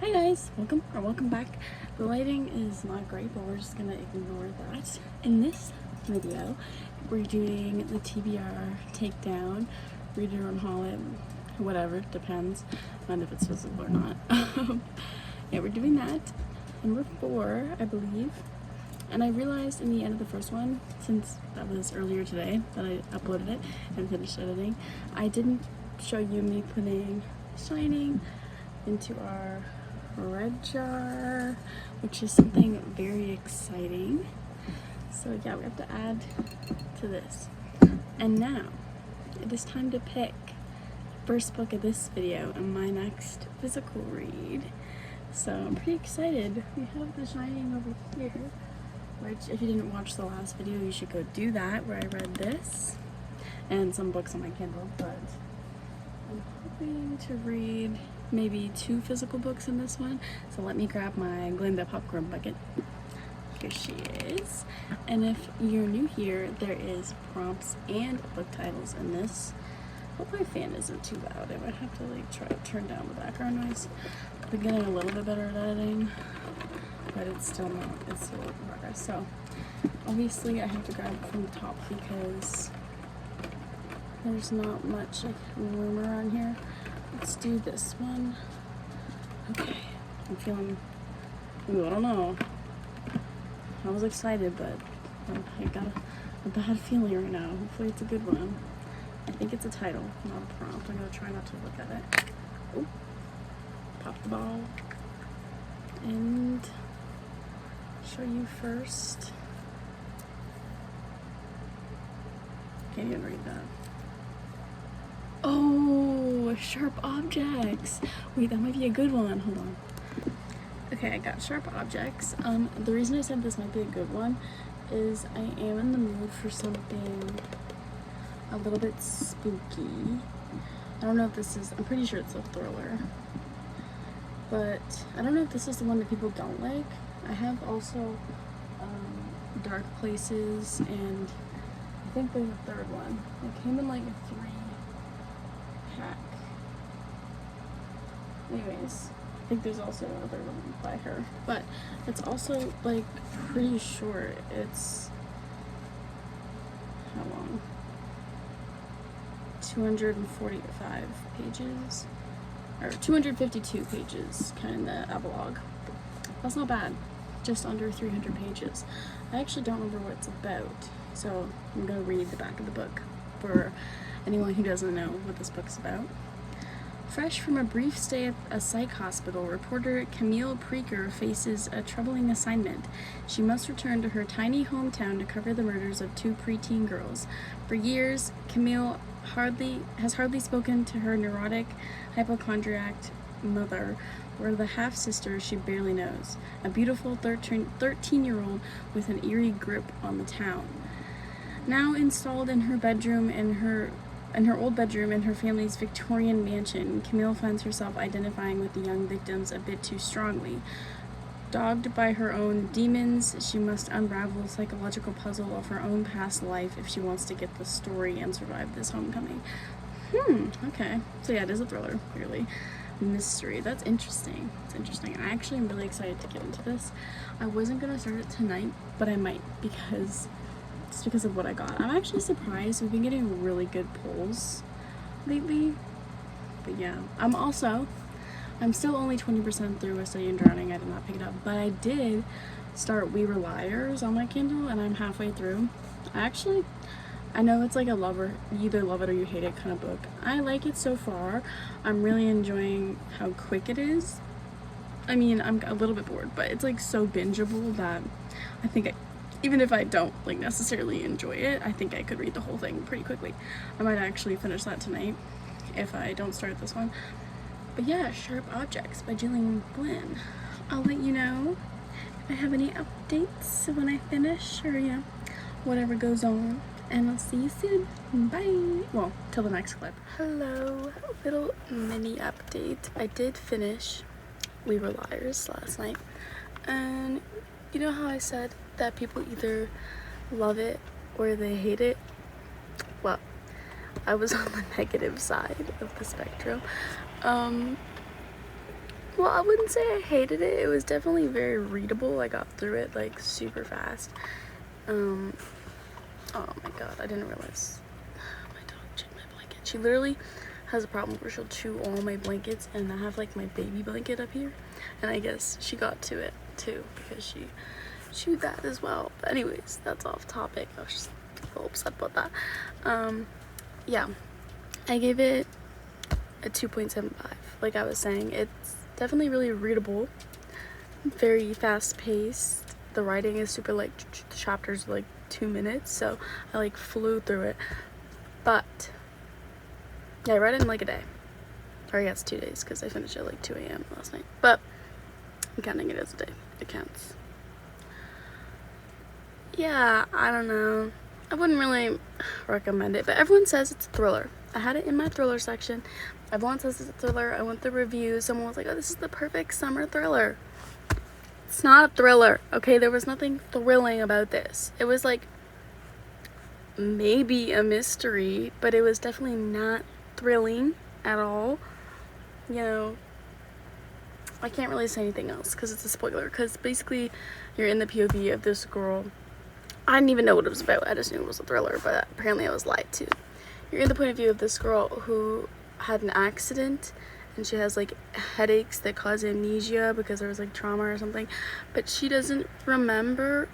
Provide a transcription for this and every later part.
Hi guys, welcome back. The lighting is not great, but we're just gonna ignore that. In this video, we're doing the TBR Takedown, read it or unhaul it, whatever, depends on if it's physical or not. Yeah, we're doing that. Number 4, I believe. And I realized in the end of the first one, since that was earlier today that I uploaded it and finished editing, I didn't show you me putting Shining into our red jar, which is something very exciting. So yeah, we have to add to this. And now it is time to pick first book of this video and my next physical read. So I'm pretty excited. We have The Shining over here, which if you didn't watch the last video, you should go do that, where I read this and some books on my Kindle. But I'm hoping to read maybe 2 physical books in this one. So let me grab my Glinda popcorn bucket. Here she is. And if you're new here, there is prompts and book titles in this. Hope my fan isn't too loud. I might have to try to turn down the background noise. I've been getting a little bit better at editing, but it's still not, it's still in progress. So obviously I have to grab it from the top because there's not much room around here. Let's do this one. Okay, I'm feeling, I don't know. I was excited, but I got a bad feeling right now. Hopefully it's a good one. I think it's a title, not a prompt. I'm gonna try not to look at it. Oh, pop the ball. And show you first. Can't even read that. Oh, sharp objects. Wait, that might be a good one. Hold on. Okay, I got sharp objects. The reason I said this might be a good one is I am in the mood for something a little bit spooky. I don't know if this is, I'm pretty sure it's a thriller, but I don't know if this is the one that people don't like. I have also Dark Places, and I think there's a third one. It came in like a 3-pack. Anyways, I think there's also another one by her, but it's also like pretty short. It's how long? 245 pages, or 252 pages, kind of the epilogue. That's not bad, just under 300 pages. I actually don't remember what it's about, so I'm gonna read the back of the book for anyone who doesn't know what this book's about. Fresh from a brief stay at a psych hospital, reporter Camille Preaker faces a troubling assignment. She must return to her tiny hometown to cover the murders of 2 preteen girls. For years, Camille has hardly spoken to her neurotic, hypochondriac mother, or the half-sister she barely knows, a beautiful 13-year-old with an eerie grip on the town. Now installed in her bedroom in her old bedroom in her family's Victorian mansion, Camille finds herself identifying with the young victims a bit too strongly. Dogged by her own demons, she must unravel the psychological puzzle of her own past life if she wants to get the story and survive this homecoming. Okay. So yeah, it is a thriller, clearly. Mystery. That's interesting. It's interesting. I actually am really excited to get into this. I wasn't gonna start it tonight, but I might because of what I got. I'm actually surprised. We've been getting really good pulls lately. But yeah, I'm still only 20% through A Study in Drowning. I did not pick it up, but I did start We Were Liars on my Kindle, and I'm halfway through. I know it's like a you either love it or you hate it kind of book. I like it so far. I'm really enjoying how quick it is. I mean, I'm a little bit bored, but it's like so bingeable that I think even if I don't like necessarily enjoy it, I think I could read the whole thing pretty quickly. I might actually finish that tonight if I don't start this one. But yeah, Sharp Objects by Gillian Flynn. I'll let you know if I have any updates when I finish, or whatever goes on. And I'll see you soon. Bye. Well, till the next clip. Hello, little mini update. I did finish We Were Liars last night. And you know how I said that people either love it or they hate it? Well, I was on the negative side of the spectrum. well, I wouldn't say I hated it. It was definitely very readable. I got through it like super fast. Oh my god, I didn't realize my dog chewed my blanket. She literally has a problem where she'll chew all my blankets, and I have like my baby blanket up here, and I guess she got to it too because she chewed that as well. But anyways, that's off topic. I was just a little upset about that. Yeah, I gave it a 2.75. Like I was saying, it's definitely really readable, very fast paced. The writing is super, like, the chapters are like 2 minutes, so I like flew through it. But yeah, I read it in like a day, or I guess 2 days, because I finished at like 2 a.m. last night, but I'm counting it as a day. It counts. Yeah, I don't know, I wouldn't really recommend it, but everyone says it's a thriller. I had it in my thriller section. Everyone says it's a thriller. I went through reviews. Someone was like, oh, this is the perfect summer thriller. It's not a thriller, okay? There was nothing thrilling about this. It was like maybe a mystery, but it was definitely not thrilling at all. You know, I can't really say anything else because it's a spoiler, because basically you're in the POV of this girl. I didn't even know what it was about. I just knew it was a thriller, but apparently I was lied to. You're in the point of view of this girl who had an accident, and she has like headaches that cause amnesia because there was like trauma or something, but she doesn't remember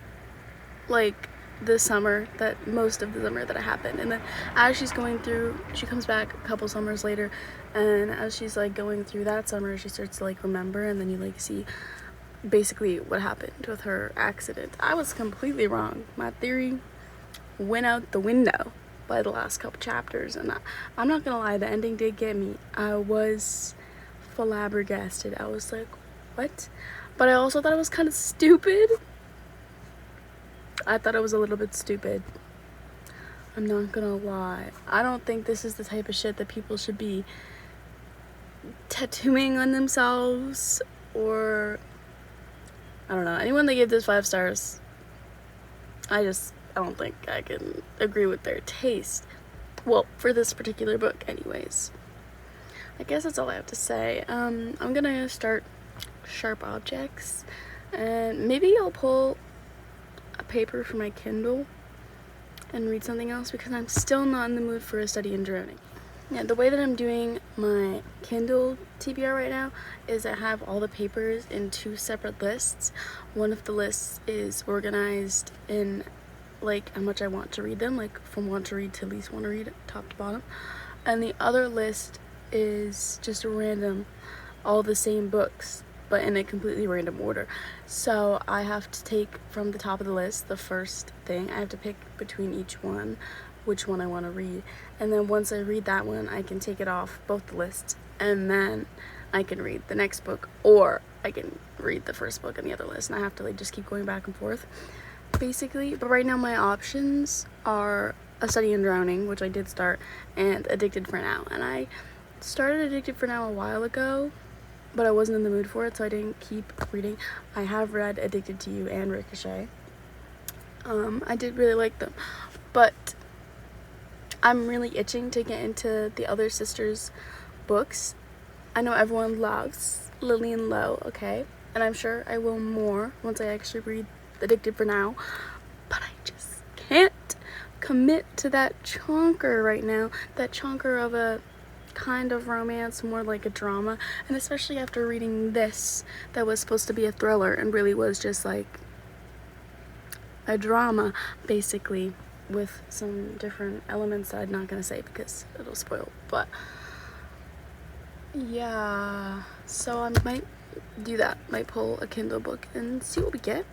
like the summer, that most of the summer that it happened. And then as she's going through, she comes back a couple summers later, and as she's like going through that summer, she starts to like remember, and then you like see basically what happened with her accident. I was completely wrong. My theory went out the window by the last couple chapters, and I'm not gonna lie, the ending did get me. I was flabbergasted. I was like, what? But I also thought it was kind of stupid. I thought it was a little bit stupid. I'm not gonna lie. I don't think this is the type of shit that people should be tattooing on themselves, or I don't know. Anyone that gave this 5 stars, I don't think I can agree with their taste. Well, for this particular book anyways. I guess that's all I have to say. I'm gonna start Sharp Objects, and maybe I'll pull a paper for my Kindle and read something else, because I'm still not in the mood for a study in drowning. Yeah, the way that I'm doing my Kindle TBR right now is I have all the papers in 2 separate lists. One of the lists is organized in like how much I want to read them, like from want to read to least want to read, top to bottom, and the other list is just random, all the same books but in a completely random order. So I have to take from the top of the list the first thing. I have to pick between each one which one I want to read, and then once I read that one, I can take it off both the lists, and then I can read the next book, or I can read the first book in the other list, and I have to like just keep going back and forth basically. But right now my options are A Study in Drowning, which I did start, and Addicted for Now. And I started Addicted for Now a while ago, but I wasn't in the mood for it, so I didn't keep reading. I have read Addicted to You and Ricochet. I did really like them, but I'm really itching to get into the other sisters' books. I know everyone loves Lillian Lowe, okay? And I'm sure I will more once I actually read Addicted for Now, but I just can't commit to that chonker right now. That chonker of a kind of romance, more like a drama, and especially after reading this that was supposed to be a thriller and really was just like a drama basically, with some different elements that I'm not gonna say because it'll spoil. But yeah, so I might do that, might pull a Kindle book and see what we get,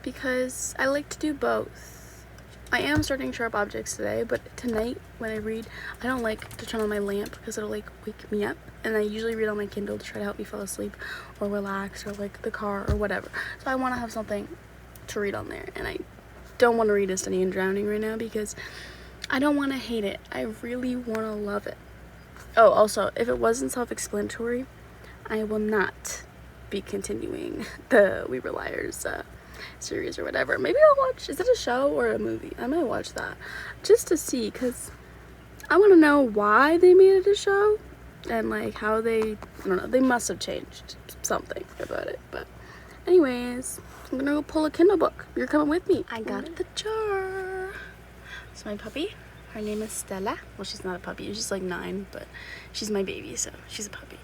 because I like to do both. I am starting Sharp Objects today, but tonight when I read, I don't like to turn on my lamp because it'll like wake me up, and I usually read on my Kindle to try to help me fall asleep or relax, or like the car or whatever. So I want to have something to read on there, and I don't want to read A Study in Drowning right now because I don't want to hate it. I really want to love it. Oh, also, if it wasn't self-explanatory, I will not be continuing the We Were Liars series or whatever. Maybe I'll watch, is it a show or a movie? I might watch that just to see, because I want to know why they made it a show. and like how they, I don't know, they must have changed something about it. But anyways, I'm gonna go pull a Kindle book. You're coming with me. I got the jar. So my puppy, her name is Stella. Well, she's not a puppy, she's like 9, but she's my baby, so she's a puppy.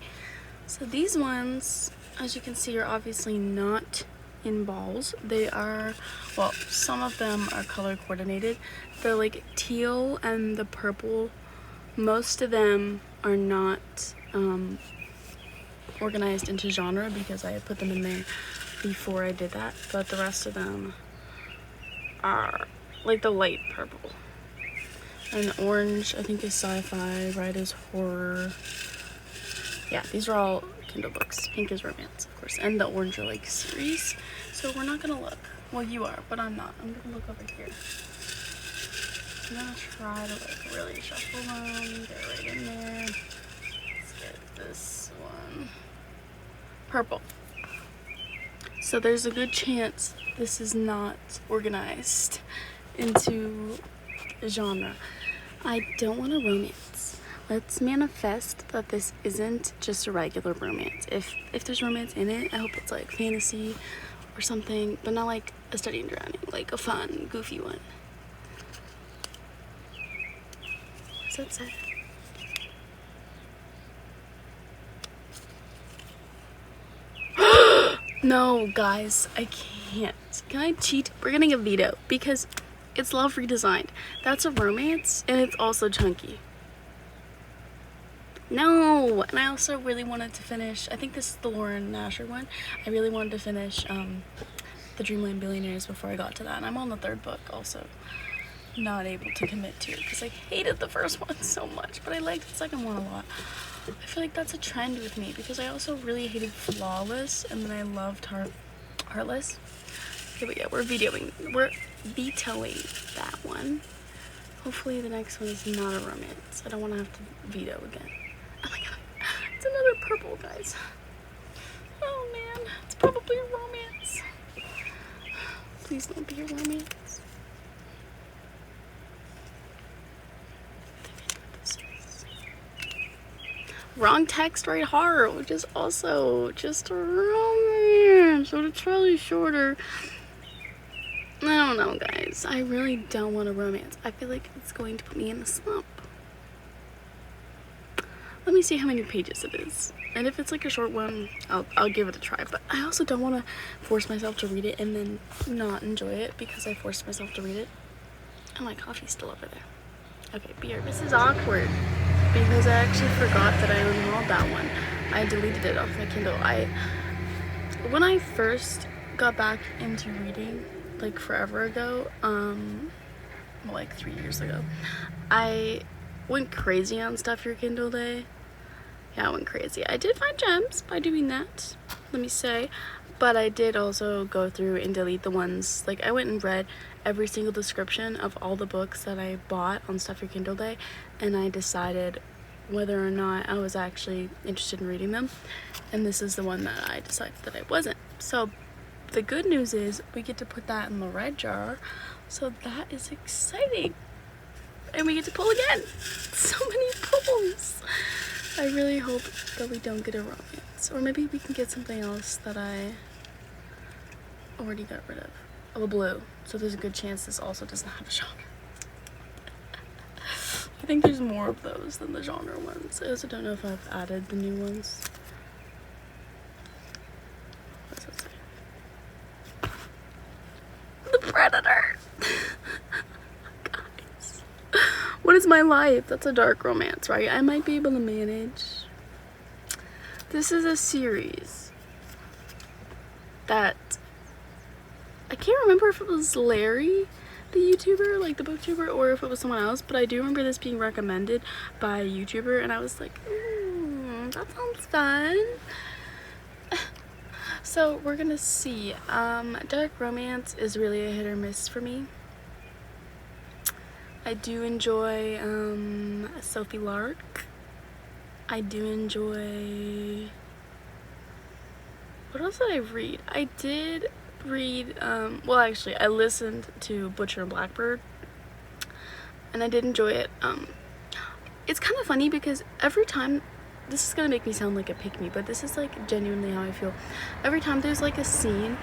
So these ones, as you can see, are obviously not in balls. They are, well, some of them are color coordinated. The like teal and the purple, most of them are not organized into genre because I had put them in there before I did that, but the rest of them are like the light purple. And orange, I think, is sci-fi, red is horror. Yeah, these are all Kindle books. Pink is romance, of course, and the orange are like series. So we're not gonna look. Well, you are, but I'm not. I'm gonna look over here. I'm gonna try to like really shuffle them, get right in there. Let's get this one. Purple. So there's a good chance this is not organized into genre. I don't want a romance. Let's manifest that this isn't just a regular romance. If there's romance in it, I hope it's like fantasy or something, but not like a study in drowning, like a fun, goofy one. What's that say? No, guys, I can't. Can I cheat? We're getting a veto because it's Love Redesigned. That's a romance, and it's also chunky. No, and I also really wanted to finish, I think this is the Lauren Nasher one. I really wanted to finish the Dreamland Billionaires before I got to that, and I'm on the 3rd book also. Not able to commit to it because I hated the first one so much, but I liked the second one a lot. I feel like that's a trend with me because I also really hated Flawless, and then I loved Heartless. Okay, but yeah, we're vetoing that one. Hopefully the next one is not a romance. I don't want to have to veto again. Oh my god, it's another purple, guys. Oh man, it's probably a romance. Please don't be a romance. Wrong Text, Right Heart, which is also just a romance, so it's really shorter. I don't know, guys. I really don't want a romance. I feel like it's going to put me in a slump. Let me see how many pages it is. And if it's like a short one, I'll give it a try. But I also don't want to force myself to read it and then not enjoy it because I forced myself to read it. Oh, my coffee's still over there. Okay, beer. This is awkward because I actually forgot that I unrolled that one. I deleted it off my Kindle. When I first got back into reading, like forever ago, like 3 years ago, I went crazy on Stuff Your Kindle Day. Yeah, I went crazy. I did find gems by doing that, let me say, but I did also go through and delete the ones, like I went and read every single description of all the books that I bought on Stuff Your Kindle Day, and I decided whether or not I was actually interested in reading them, and this is the one that I decided that I wasn't. So the good news is we get to put that in the red jar, so that is exciting. And we get to pull again. So many pulls. I really hope that we don't get a romance, or maybe we can get something else that I already got rid of. Oh, a blue. So there's a good chance this also doesn't have a genre. I think there's more of those than the genre ones. I also don't know if I've added the new ones. What's that say? The Predator! Guys. What is my life? That's a dark romance, right? I might be able to manage. This is a series that I can't remember if it was Larry, the YouTuber, like the booktuber, or if it was someone else, but I do remember this being recommended by a YouTuber, and I was like, that sounds fun. So we're gonna see. Dark romance is really a hit or miss for me. I do enjoy Sophie Lark. I do enjoy, what else did I read? I did read, well actually I listened to Butcher and Blackbird, and I did enjoy it. It's kind of funny because every time this is gonna make me sound like a pick-me, but this is like genuinely how I feel. Every time there's like a scene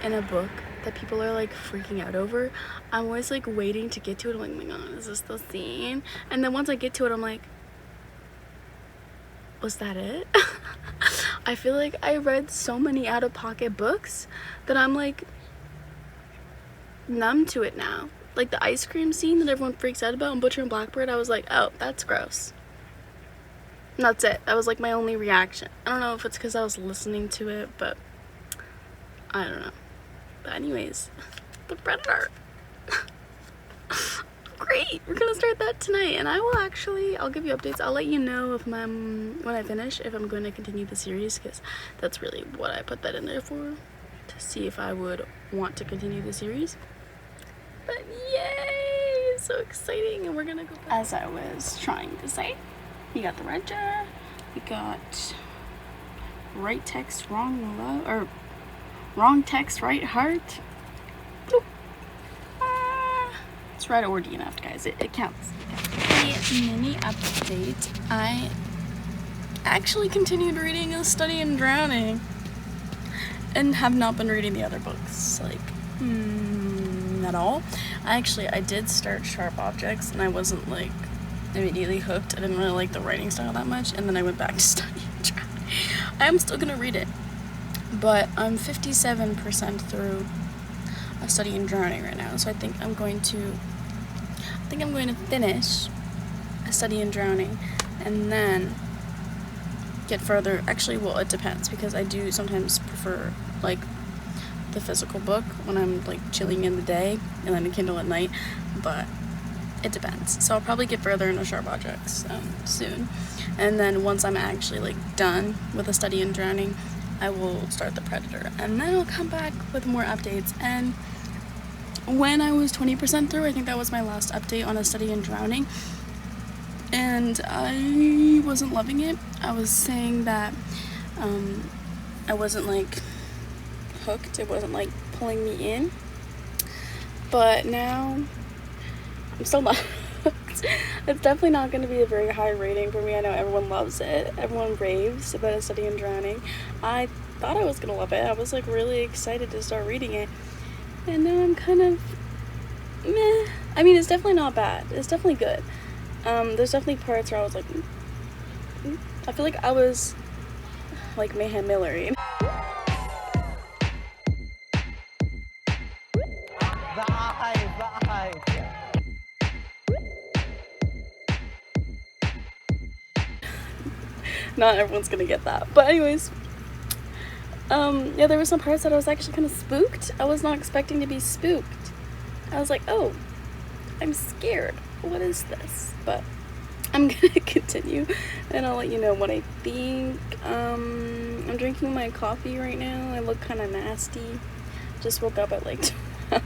in a book that people are like freaking out over, I'm always like waiting to get to it. I'm like, oh my god, is this the scene? And then once I get to it, I'm like, was that it? I feel like I read so many out-of-pocket books that I'm like numb to it now. Like the ice cream scene that everyone freaks out about in Butcher and Blackbird, I was like, oh, that's gross. And that's it. That was like my only reaction. I don't know if it's because I was listening to it, but I don't know. But anyways, The Predator. Great, we're gonna start that tonight, and I'll give you updates. I'll let you know if when I finish, if I'm going to continue the series, because that's really what I put that in there for, to see if I would want to continue the series. But yay, so exciting. And we're gonna go back. As I was trying to say, you got the red jar, you got right text, wrong love, or wrong text, right heart. Bloop. It's right or DNF, guys. It counts. A mini update. I actually continued reading A Study in Drowning and have not been reading the other books, like, at all. I did start Sharp Objects, and I wasn't, like, immediately hooked. I didn't really like the writing style that much, and then I went back to Study in Drowning. I am still gonna read it, but I'm 57% through A Study in Drowning right now, so I think I'm going to finish A Study in Drowning and then get further. Actually, well, it depends, because I do sometimes prefer like the physical book when I'm like chilling in the day and then a Kindle at night, but it depends. So I'll probably get further into Sharp Objects soon, and then once I'm actually like done with A Study in Drowning, I will start The Predator, and then I'll come back with more updates. And when I was 20% through, I think that was my last update on A Study in Drowning, and I wasn't loving it. I was saying that I wasn't like hooked. It wasn't like pulling me in, but now I'm still not hooked. It's definitely not going to be a very high rating for me. I know everyone loves it. Everyone raves about A Study in Drowning. I thought I was going to love it. I was like really excited to start reading it, and now I'm kind of meh. I mean, it's definitely not bad. It's definitely good. There's definitely parts where I was like, I feel like I was like Mayhem Millery. Not everyone's gonna get that, but anyways, yeah, there were some parts that I was actually kind of spooked. I was not expecting to be spooked. I was like, oh, I'm scared. What is this? But I'm gonna continue, and I'll let you know what I think. I'm drinking my coffee right now. I look kind of nasty. Just woke up at like 12.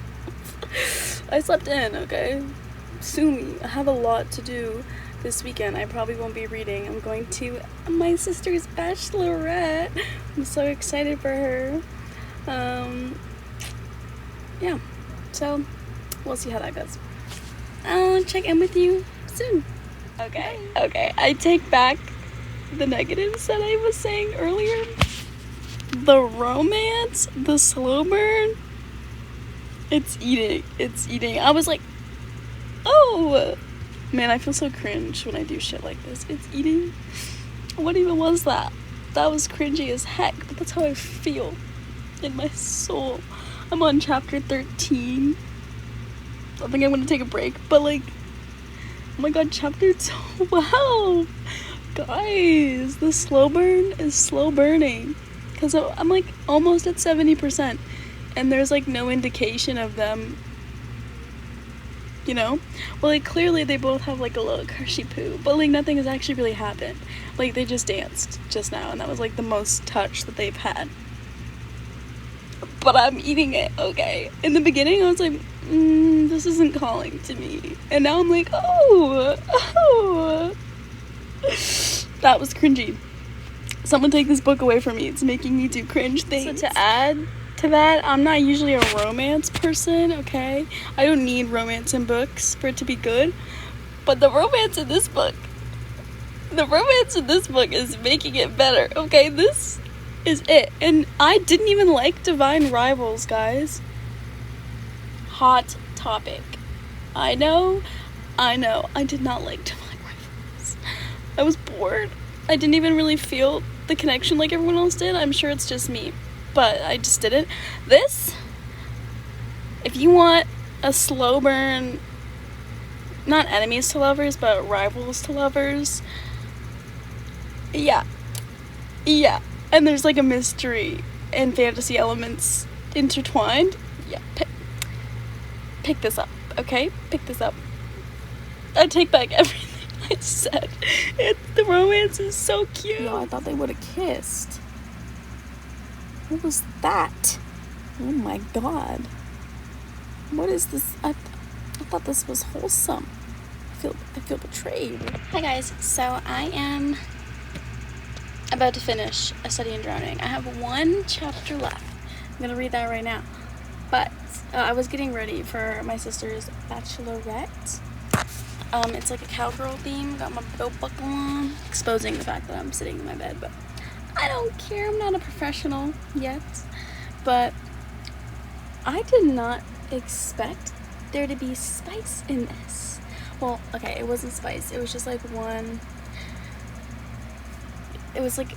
I slept in, okay? Sue me. I have a lot to do this weekend. I probably won't be reading. I'm going to my sister's bachelorette. I'm so excited for her. Yeah, so we'll see how that goes. I'll check in with you soon. Okay, I take back the negatives that I was saying earlier. The romance, the slow burn, it's eating. I was like, oh man, I feel so cringe when I do shit like this. It's eating. What even was that? That was cringy as heck, but that's how I feel in my soul. I'm on chapter 13. I think I'm gonna take a break, but like, oh my god, chapter 12. Guys, the slow burn is slow burning, because I'm like almost at 70%, and there's like no indication of them, you know? Well, like clearly they both have like a little crunchy poo, but like nothing has actually really happened. Like they just danced just now, and that was like the most touch that they've had. But I'm eating it, okay? In the beginning I was like, this isn't calling to me, and now I'm like, oh. That was cringy. Someone take this book away from me. It's making me do cringe things. So to add to that, I'm not usually a romance person, okay? I don't need romance in books for it to be good, but the romance in this book The romance in this book is making it better, okay? This is it. And I didn't even like Divine Rivals, guys. Hot topic. I know. I did not like Divine Rivals. I was bored. I didn't even really feel the connection like everyone else did. I'm sure it's just me, but I just didn't. This, if you want a slow burn, not enemies to lovers, but rivals to lovers, yeah, and there's like a mystery and fantasy elements intertwined, yeah, pick this up, okay? Pick this up. I take back everything I said. The romance is so cute. Yo, I thought they would have kissed. What was that? Oh my god. What is this? I thought this was wholesome. I feel betrayed. Hi guys, so I am about to finish A Study in Drowning. I have one chapter left. I'm gonna read that right now. But I was getting ready for my sister's bachelorette. It's like a cowgirl theme. Got my belt buckle on, exposing the fact that I'm sitting in my bed, but I don't care. I'm not a professional yet. But I did not expect there to be spice in this. Well, okay, it wasn't spice. It was just like it was like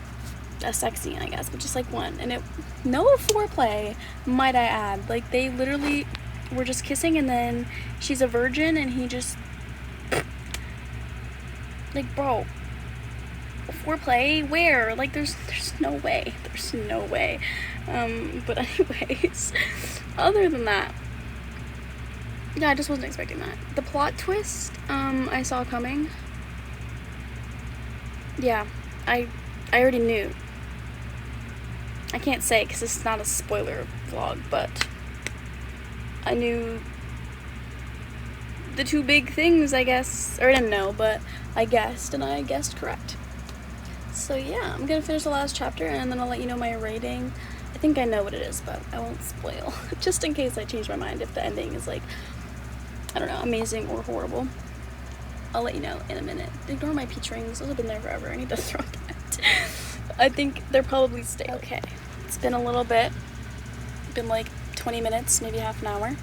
a sex scene, I guess, but just like one. And no foreplay, might I add. Like, they literally were just kissing, and then she's a virgin, and he just, like, bro, foreplay? Where? Like, there's no way. There's no way. But anyways, other than that, yeah, I just wasn't expecting that. The plot twist, I saw coming. Yeah, I already knew. I can't say because it's not a spoiler vlog, but I knew the two big things, I guess. Or I didn't know, but I guessed, and I guessed correct. So yeah, I'm gonna finish the last chapter, and then I'll let you know my rating. I think I know what it is, but I won't spoil. Just in case I change my mind if the ending is like, I don't know, amazing or horrible. I'll let you know in a minute. Ignore my peach rings. Those have been there forever. I need to throw that. I think they're probably stay. Okay. It's been a little bit. Been like 20 minutes, maybe half an hour.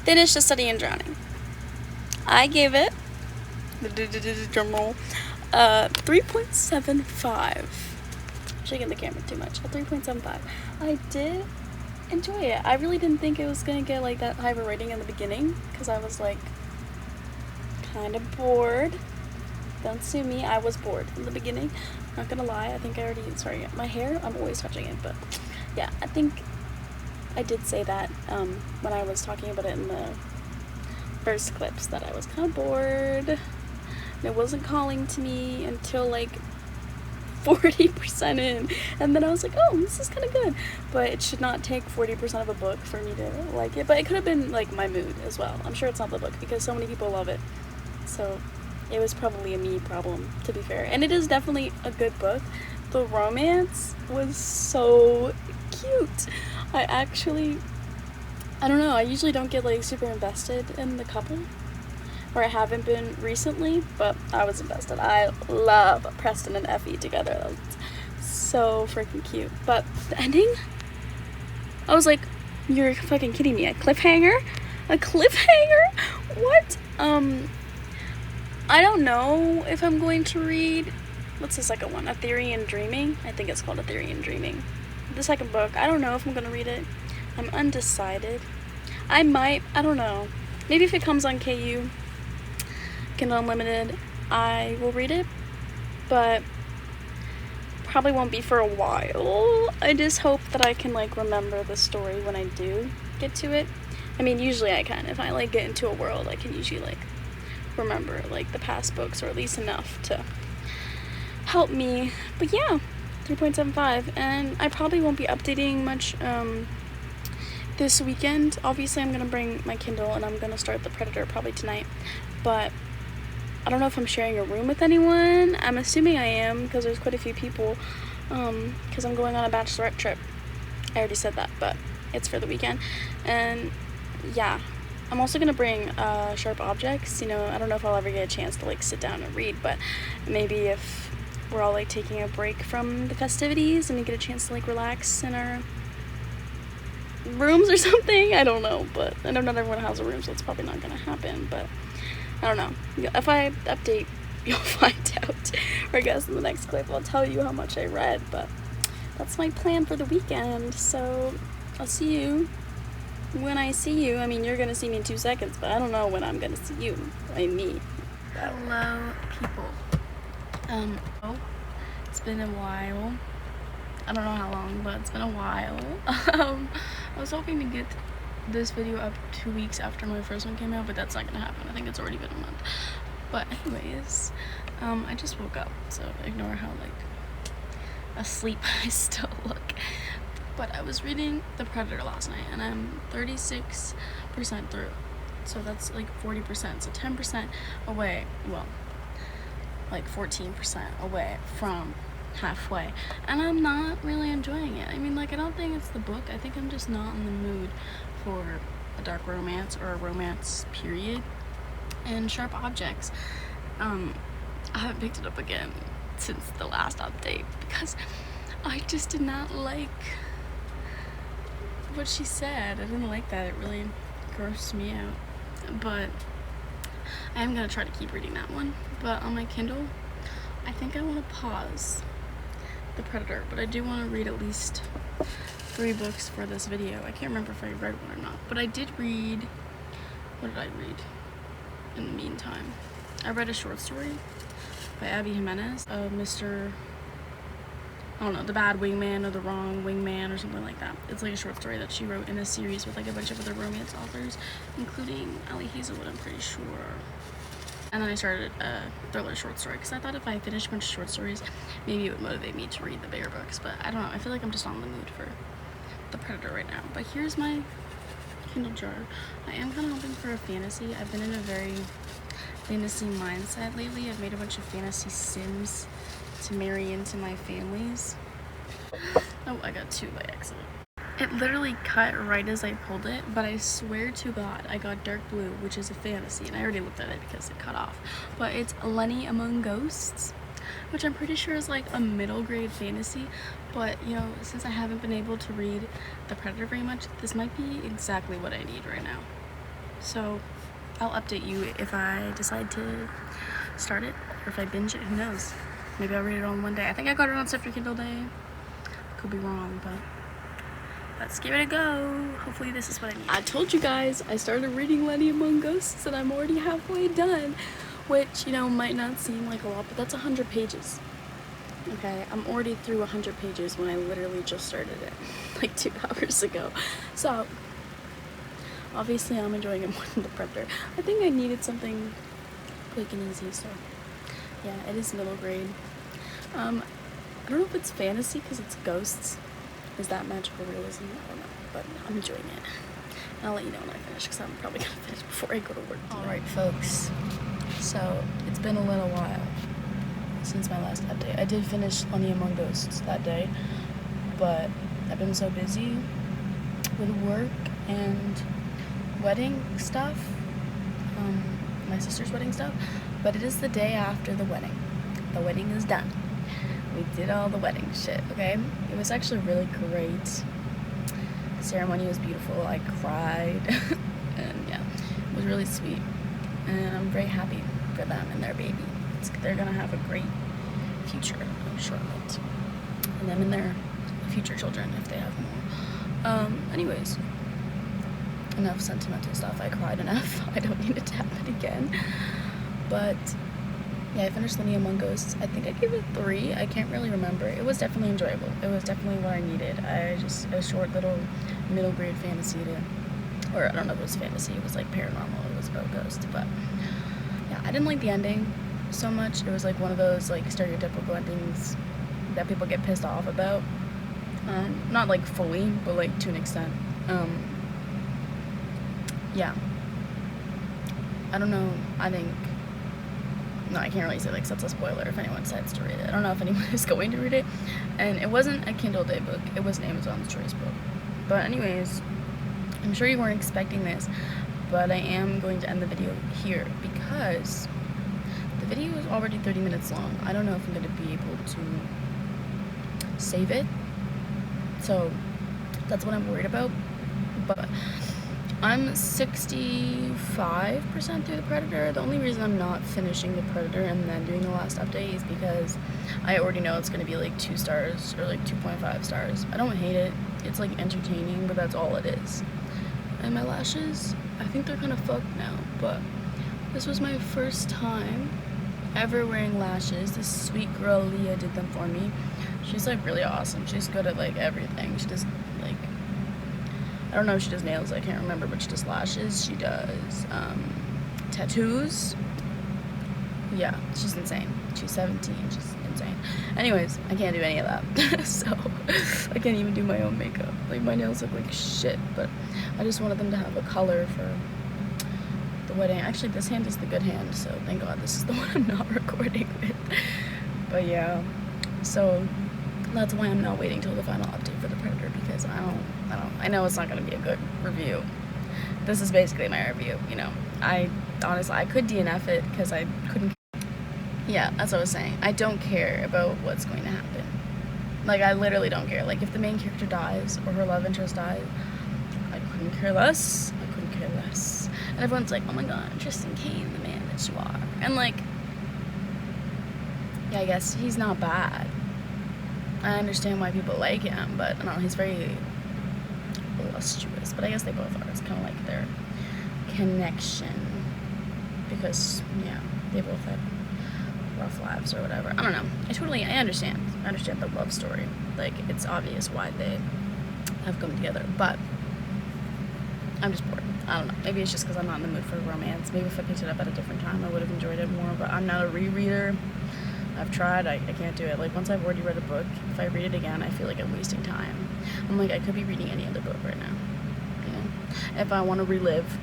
Finished A Study in Drowning. I gave it, drum roll, 3.75. Shaking the camera too much. A 3.75. I did enjoy it. I really didn't think it was gonna get like that high of a rating in the beginning, because I was like kind of bored. Don't sue me, I was bored in the beginning, not gonna lie. I think I already, sorry, my hair, I'm always touching it, but yeah, I think I did say that when I was talking about it in the first clips, that I was kind of bored and it wasn't calling to me until like 40% in, and then I was like, oh, this is kind of good. But it should not take 40% of a book for me to like it. But it could have been like my mood as well. I'm sure it's not the book because so many people love it, so it was probably a me problem, to be fair. And it is definitely a good book. The romance was so cute. I don't know, I usually don't get like super invested in the couple, or I haven't been recently, but I was invested. I love Preston and Effie together. That was so freaking cute. But the ending, I was like, you're fucking kidding me. A cliffhanger? A cliffhanger? What? I don't know if I'm going to read, what's the second one? A Theory in Dreaming? I think it's called A Theory in Dreaming. The second book, I don't know if I'm going to read it. I'm undecided. I might, I don't know. Maybe if it comes on KU, Kindle Unlimited, I will read it, but probably won't be for a while. I just hope that I can like remember the story when I do get to it. I mean, usually I can. If I like get into a world, I can usually like remember like the past books, or at least enough to help me. But yeah, 3.75, and I probably won't be updating much this weekend. Obviously I'm gonna bring my Kindle, and I'm gonna start The Predator probably tonight, but I don't know if I'm sharing a room with anyone. I'm assuming I am, because there's quite a few people, because I'm going on a bachelorette trip. I already said that, but it's for the weekend. And yeah, I'm also gonna bring sharp objects. You know, I don't know if I'll ever get a chance to like sit down and read, but maybe if we're all like taking a break from the festivities and we get a chance to like relax in our rooms or something. I don't know, but I know not everyone has a room, so it's probably not gonna happen, but I don't know. If I update, you'll find out. Or I guess in the next clip I'll tell you how much I read, but that's my plan for the weekend. So I'll see you when I see you. I mean, you're gonna see me in 2 seconds, but I don't know when I'm gonna see you. I mean, me. Hello, people. Oh, it's been a while. I don't know how long, but it's been a while. I was hoping to get this video up 2 weeks after my first one came out, but that's not gonna happen. I think it's already been a month. But anyways, I just woke up, so ignore how like asleep I still look. But I was reading The Predator last night, and I'm 36% through. So that's like 40%, so 10% away, well, like 14% away from halfway, and I'm not really enjoying it. I mean, like, I don't think it's the book. I think I'm just not in the mood for a dark romance or a romance period. And Sharp Objects, I haven't picked it up again since the last update because I just did not like what she said. I didn't like that. It really grossed me out, but I am gonna try to keep reading that one. But on my Kindle, I think I want to pause The Predator, but I do want to read at least 3 books for this video. I can't remember if I read one or not, but I did read, what did I read in the meantime? I read a short story by Abby Jimenez of Mr. I don't know, The Bad Wingman or The Wrong Wingman or something like that. It's like a short story that she wrote in a series with like a bunch of other romance authors, including Ali Hazelwood, I'm pretty sure. And then I started a thriller short story because I thought if I finished a bunch of short stories, maybe it would motivate me to read the bigger books. But I don't know, I feel like I'm just on the mood for The Predator right now. But here's my Kindle jar. I am kind of hoping for a fantasy. I've been in a very fantasy mindset lately. I've made a bunch of fantasy sims to marry into my families. Oh, I got 2 by accident. It literally cut right as I pulled it, but I swear to God, I got Dark Blue, which is a fantasy, and I already looked at it because it cut off. But it's Lenny Among Ghosts, which I'm pretty sure is like a middle grade fantasy. But, you know, since I haven't been able to read The Predator very much, this might be exactly what I need right now. So I'll update you if I decide to start it, or if I binge it, who knows. Maybe I'll read it on one day. I think I got it on Sifter Kindle Day. Could be wrong, but let's give it a go. Hopefully this is what I need. I told you guys I started reading Lenny Among Ghosts and I'm already halfway done, which, you know, might not seem like a lot, but that's 100 pages. Okay, I'm already through 100 pages when I literally just started it like 2 hours ago. So obviously I'm enjoying it more than The Predator. I think I needed something quick and easy, so yeah, it is middle grade. I don't know if it's fantasy because it's ghosts. Is that magical realism? I don't know, but I'm enjoying it. And I'll let you know when I finish because I'm probably gonna finish before I go to work. Alright folks, so it's been a little while since my last update. I did finish Lenny Among Ghosts that day, but I've been so busy with work and wedding stuff, my sister's wedding stuff, but it is the day after the wedding. The wedding is done. We did all the wedding shit, okay? It was actually really great. The ceremony was beautiful. I cried. And yeah, it was really sweet. And I'm very happy for them and their baby. They're gonna have a great future, I'm sure of it. And them and their future children, if they have more. Anyways, enough sentimental stuff. I cried enough. I don't need it to happen again. But yeah, I finished Lenny Among Ghosts. I think I gave it 3. I can't really remember. It was definitely enjoyable. It was definitely what I needed. A short little middle grade fantasy or I don't know if it was fantasy. It was like paranormal. It was about ghosts. But yeah, I didn't like the ending so much. It was like one of those like stereotypical endings that people get pissed off about. Not like fully, but like to an extent. Yeah. I don't know. No, I can't really say, like, that's a spoiler if anyone decides to read it. I don't know if anyone is going to read it. And it wasn't a Kindle Day book. It was an Amazon's Choice book. But anyways, I'm sure you weren't expecting this. but I am going to end the video here because the video is already 30 minutes long. I don't know if I'm going to be able to save it, so that's what I'm worried about. But I'm 65% through the Predator. The only reason I'm not finishing the Predator and then doing the last update is because I already know it's going to be like 2 stars or like 2.5 stars. I don't hate it. It's like entertaining, but that's all it is. And my lashes, I think they're kind of fucked now, but this was my first time ever wearing lashes. This sweet girl Leah did them for me. She's like really awesome. She's good at like everything. She does like, I don't know if she does nails, I can't remember, but she does lashes, she does tattoos. Yeah, she's insane. She's 17, she's insane. Anyways, I can't do any of that. So I can't even do my own makeup. Like, my nails look like shit, but I just wanted them to have a color for the wedding. Actually, this hand is the good hand, so thank God this is the one I'm not recording with. But yeah, so that's why I'm not waiting till the final update for the Predator, because I know it's not going to be a good review. This is basically my review, you know. Honestly, I could DNF it because I couldn't. Yeah, that's what I was saying. I don't care about what's going to happen. Like, I literally don't care. Like, if the main character dies or her love interest dies, I couldn't care less. I couldn't care less. And everyone's like, oh my god, Tristan Kane, the man that you are. And like, yeah, I guess he's not bad. I understand why people like him, but I don't know, he's very illustrious. But I guess they both are. It's kind of like their connection, because yeah, they both had rough lives or whatever. I don't know. I understand the love story. Like, it's obvious why they have come together, but I'm just bored. I don't know. Maybe it's just because I'm not in the mood for romance. Maybe if I picked it up at a different time, I would have enjoyed it more, but I'm not a rereader. I've tried, I can't do it. Like, once I've already read a book, if I read it again, I feel like I'm wasting time. I'm like, I could be reading any other book right now, you know? If I want to relive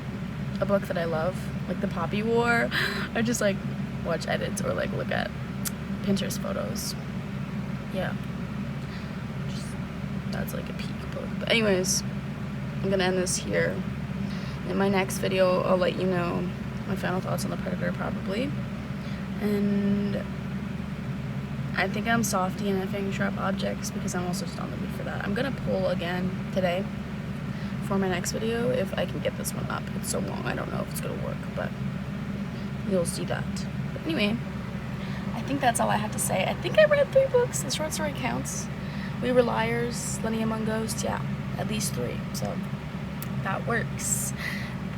a book that I love, like The Poppy War, I just, like, watch edits or, like, look at Pinterest photos. Yeah. That's, like, a peak book. But anyways, I'm gonna end this here. In my next video, I'll let you know my final thoughts on the Predator, probably. And I think I'm softy and effing sharp objects because I'm also just on the mood for that. I'm gonna pull again today for my next video if I can get this one up. It's so long, I don't know if it's gonna work, but you'll see that. But anyway, I think that's all I have to say. I think I read 3 books. The short story counts. We Were Liars, Lenny Among Ghosts, yeah, at least 3. So that works.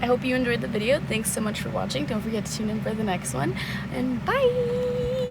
I hope you enjoyed the video. Thanks so much for watching. Don't forget to tune in for the next one, and bye!